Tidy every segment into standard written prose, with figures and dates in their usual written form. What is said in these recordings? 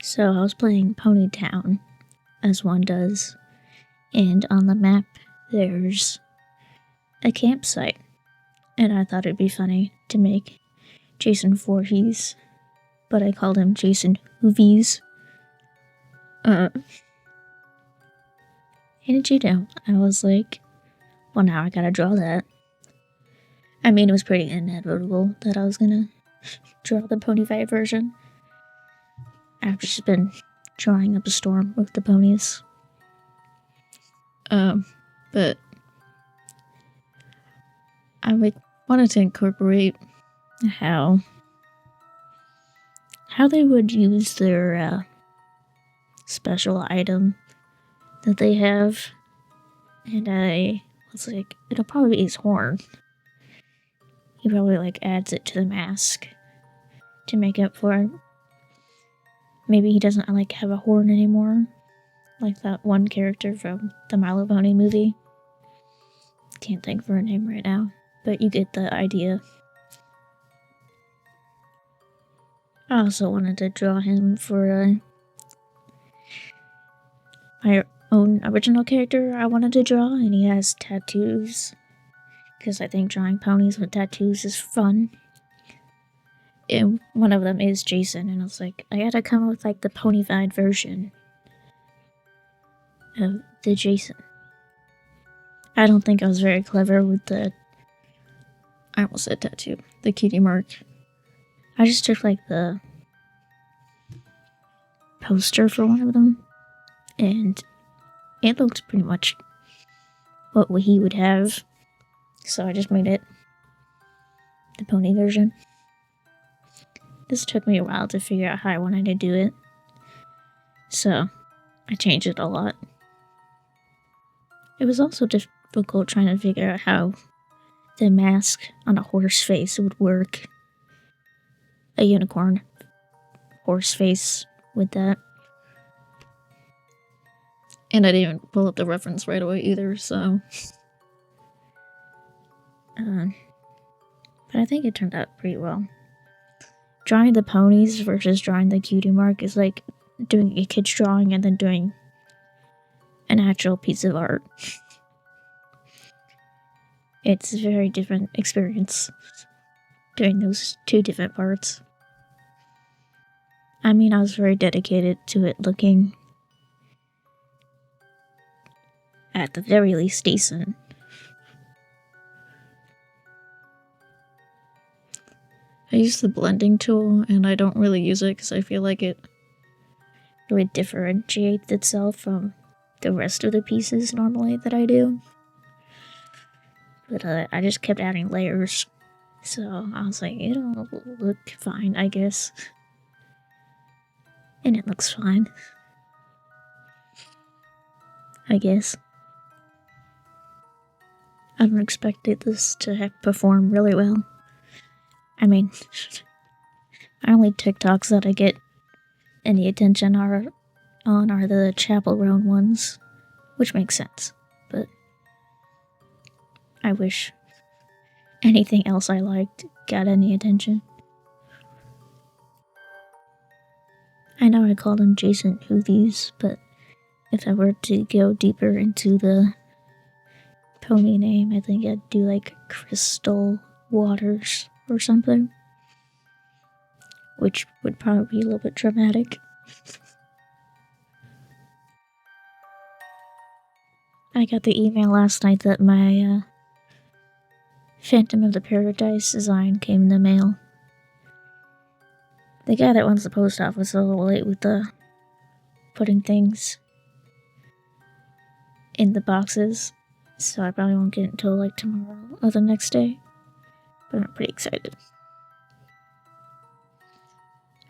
So I was playing Pony Town, as one does, and on the map there's a campsite, and I thought it'd be funny to make Jason Voorhees, but I called him Jason Hoovies. How did you know? I was like, well, now I gotta draw that. I mean, it was pretty inevitable that I was gonna draw the pony fight version. I've just been drawing up a storm with the ponies. But I wanted to incorporate how they would use their special item that they have, and I was like, it'll probably be his horn. He probably adds it to the mask to make up for it. Maybe he doesn't have a horn anymore, like that one character from the My Little Pony movie. Can't think of her name right now, but you get the idea. I also wanted to draw him for my own original character I wanted to draw, and he has tattoos, because I think drawing ponies with tattoos is fun. And one of them is Jason, and I was like, I gotta come up with the ponified version of the Jason. I don't think I was very clever with I almost said tattoo, the cutie mark. I just took the poster for one of them, and it looked pretty much what he would have, so I just made it the pony version. This took me a while to figure out how I wanted to do it, so I changed it a lot. It was also difficult trying to figure out how the mask on a horse face would work. A unicorn horse face with that. And I didn't even pull up the reference right away either, so... but I think it turned out pretty well. Drawing the ponies versus drawing the cutie mark is like doing a kid's drawing and then doing an actual piece of art. It's a very different experience doing those two different parts. I mean, I was very dedicated to it looking, at the very least, decent. I use the blending tool, and I don't really use it because I feel like it really differentiates itself from the rest of the pieces normally that I do. But I just kept adding layers, so I was like, it'll look fine, I guess. And it looks fine, I guess. I don't expect this to perform really well. I mean, only TikToks that I get any attention are the chaperone ones, which makes sense, but I wish anything else I liked got any attention. I know I called him Jason Hoovies, but if I were to go deeper into the pony name, I think I'd do Crystal Waters or something, which would probably be a little bit dramatic. I got the email last night that my Phantom of the Paradise design came in the mail. The guy that runs the post office was a little late with putting things in the boxes, so I probably won't get it until tomorrow or the next day. But I'm pretty excited.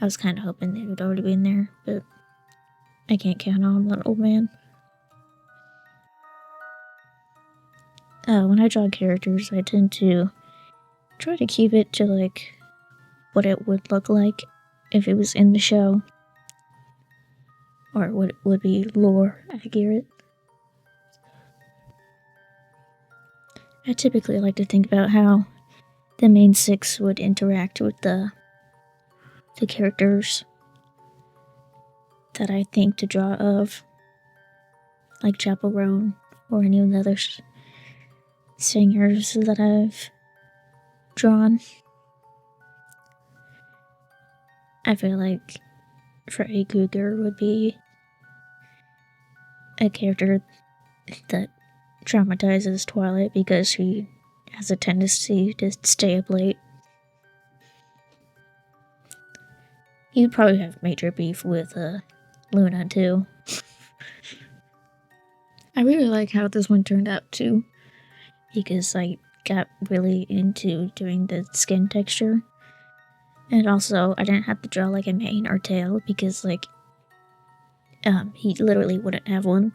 I was kind of hoping they would already be in there, but I can't count on that old man. When I draw characters, I tend to try to keep it to what it would look like if it was in the show, or what would be lore accurate. I typically like to think about how the main six would interact with the characters. that I think to draw of, like Chapel Roan or any of the other singers that I've drawn. I feel like Freddy Krueger would be a character that traumatizes Twilight because she has a tendency to stay up late. He'd probably have major beef with Luna too. I really like how this one turned out too, because I got really into doing the skin texture. And also, I didn't have to draw like a mane or tail because like he literally wouldn't have one.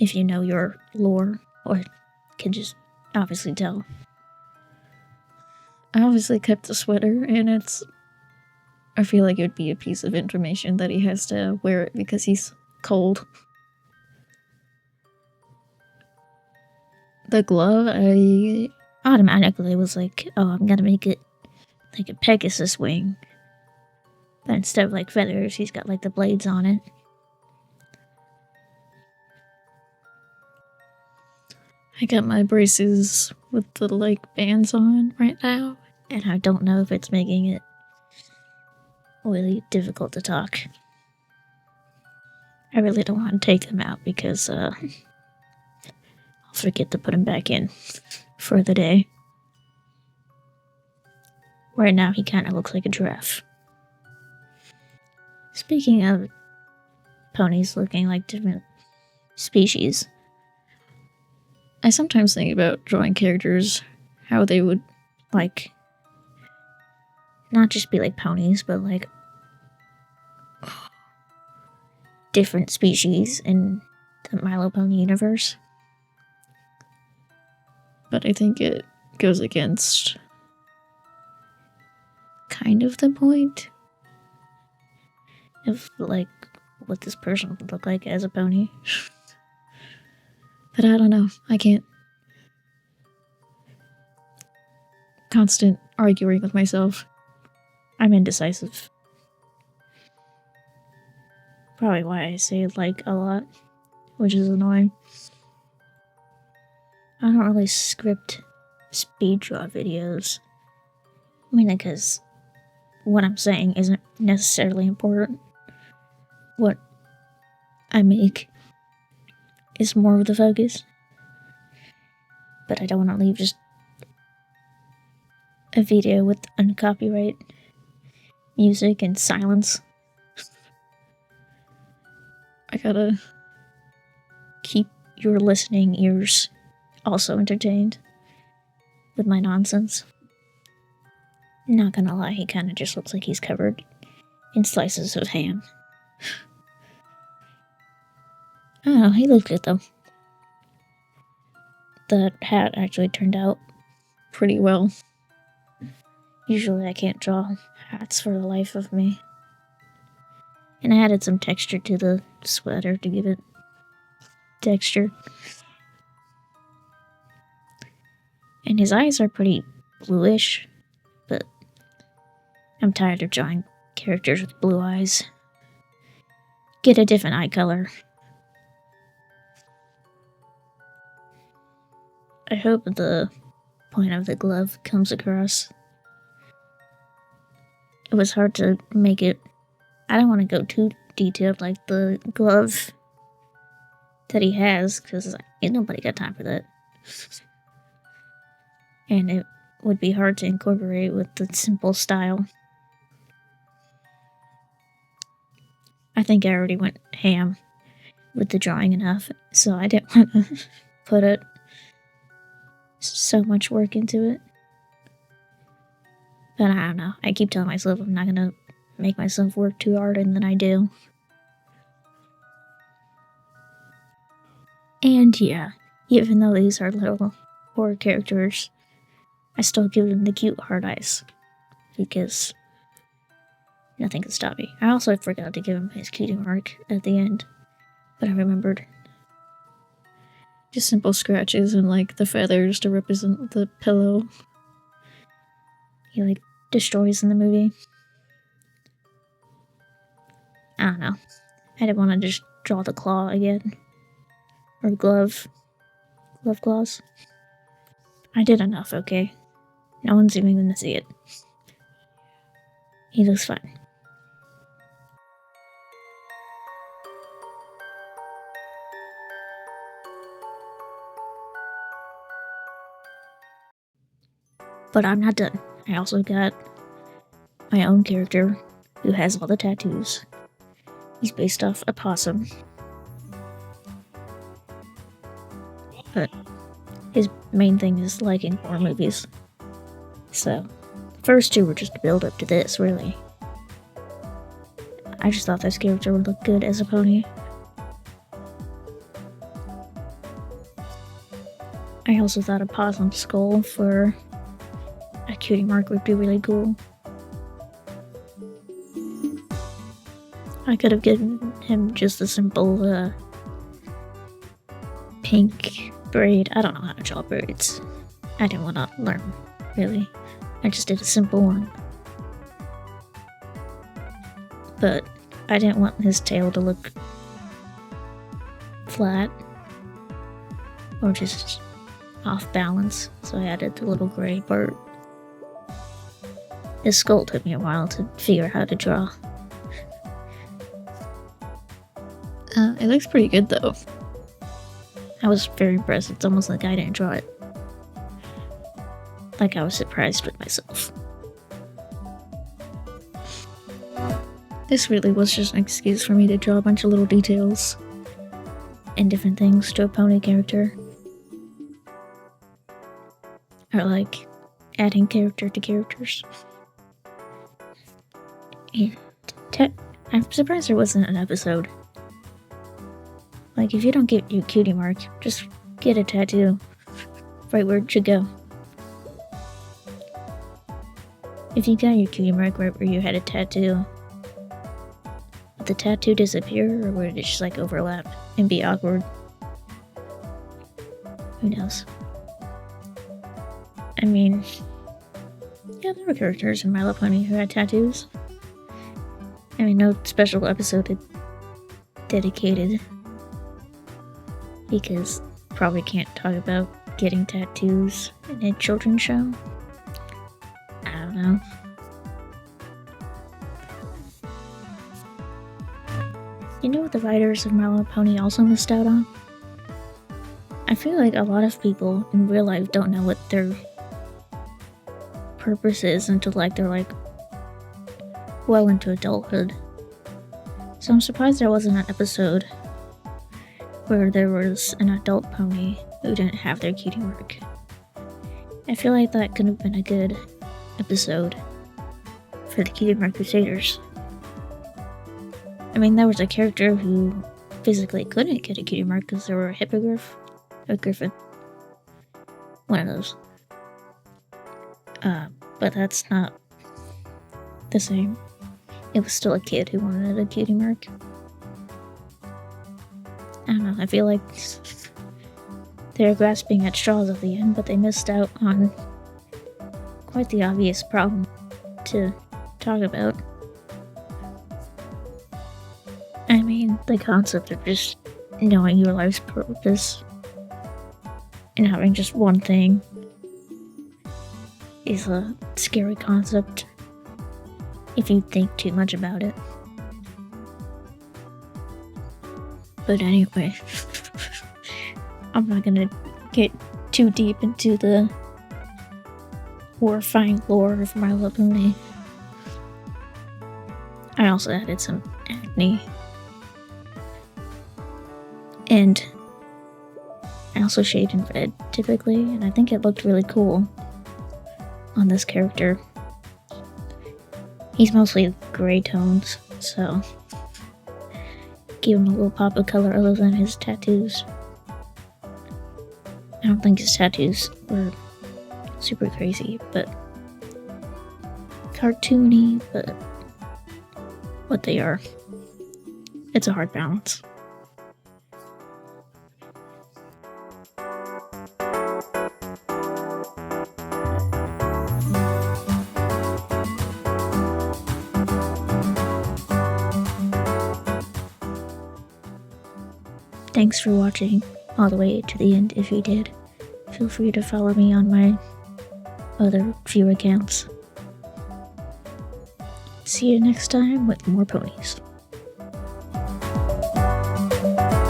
If you know your lore, or can just obviously tell. I obviously kept the sweater, and I feel like it would be a piece of information that he has to wear it because he's cold. The glove, I automatically was like, oh, I'm gonna make it like a Pegasus wing. But instead of like feathers, he's got like the blades on it. I got my braces with the like bands on right now, and I don't know if it's making it really difficult to talk. I really don't want to take them out because I'll forget to put them back in for the day. Right now he kind of looks like a giraffe. Speaking of ponies looking like different species, I sometimes think about drawing characters, how they would, like, not just be like ponies, but like different species in the My Little Pony universe. But I think it goes against kind of the point of like what this person would look like as a pony. But I don't know, I can't. Constant arguing with myself. I'm indecisive. Probably why I say like a lot, which is annoying. I don't really script speed draw videos. Mainly because what I'm saying isn't necessarily important. What I make is more of the focus. But I don't want to leave just a video with uncopyright music and silence. I gotta keep your listening ears also entertained with my nonsense. Not gonna lie, he kinda just looks like he's covered in slices of ham. I don't know, he looks good though. The hat actually turned out pretty well. Usually I can't draw hats for the life of me. And I added some texture to the sweater to give it texture. And his eyes are pretty bluish, but I'm tired of drawing characters with blue eyes. Get a different eye color. I hope the point of the glove comes across. It was hard to make it. I don't want to go too detailed like the glove that he has, because ain't nobody got time for that. And it would be hard to incorporate with the simple style. I think I already went ham with the drawing enough, so I didn't want to put so much work into it. But I don't know. I keep telling myself I'm not gonna make myself work too hard, and then I do. And yeah, even though these are little horror characters, I still give them the cute hard eyes, because nothing can stop me. I also forgot to give him his cutie mark at the end, but I remembered. Just simple scratches and like the feathers to represent the pillow he like destroys in the movie. I don't know. I didn't want to just draw the claw again. Or glove claws. I did enough, okay? No one's even gonna see it. He looks fine. But I'm not done. I also got my own character who has all the tattoos. He's based off a possum. But his main thing is liking horror movies. So, the first two were just a build up to this, really. I just thought this character would look good as a pony. I also thought a possum skull for a cutie mark would be really cool. I could have given him just a simple pink braid. I don't know how to draw braids. I didn't want to learn, really. I just did a simple one. But I didn't want his tail to look flat or just off balance, so I added the little gray part. His skull took me a while to figure out how to draw. It looks pretty good though. I was very impressed. It's almost like I didn't draw it. Like I was surprised with myself. This really was just an excuse for me to draw a bunch of little details and different things to a pony character. Or like adding character to characters. And I'm surprised there wasn't an episode. Like, if you don't get your cutie mark, just get a tattoo right where it should go. If you got your cutie mark right where you had a tattoo, would the tattoo disappear, or would it just like overlap and be awkward? Who knows? I mean, yeah, there were characters in My Little Pony who had tattoos. I mean, no special episode dedicated, because probably can't talk about getting tattoos in a children's show. I don't know. You know what the writers of My Little Pony also missed out on? I feel like a lot of people in real life don't know what their purpose is until they're well into adulthood. So I'm surprised there wasn't an episode where there was an adult pony who didn't have their cutie mark. I feel like that could have been a good episode for the Cutie Mark Crusaders. I mean, there was a character who physically couldn't get a cutie mark because they were a hippogriff, a griffin, one of those. But that's not the same. It was still a kid who wanted a cutie mark. I don't know, I feel like they were grasping at straws at the end, but they missed out on quite the obvious problem to talk about. I mean, the concept of just knowing your life's purpose and having just one thing is a scary concept if you think too much about it. But anyway, I'm not gonna get too deep into the horrifying lore of My Little Pony. I also added some acne. And I also shade in red typically, and I think it looked really cool on this character. He's mostly gray tones, so give him a little pop of color other than his tattoos. I don't think his tattoos were super crazy, but cartoony, but what they are. It's a hard balance. Thanks for watching all the way to the end if you did. Feel free to follow me on my other few accounts. See you next time with more ponies.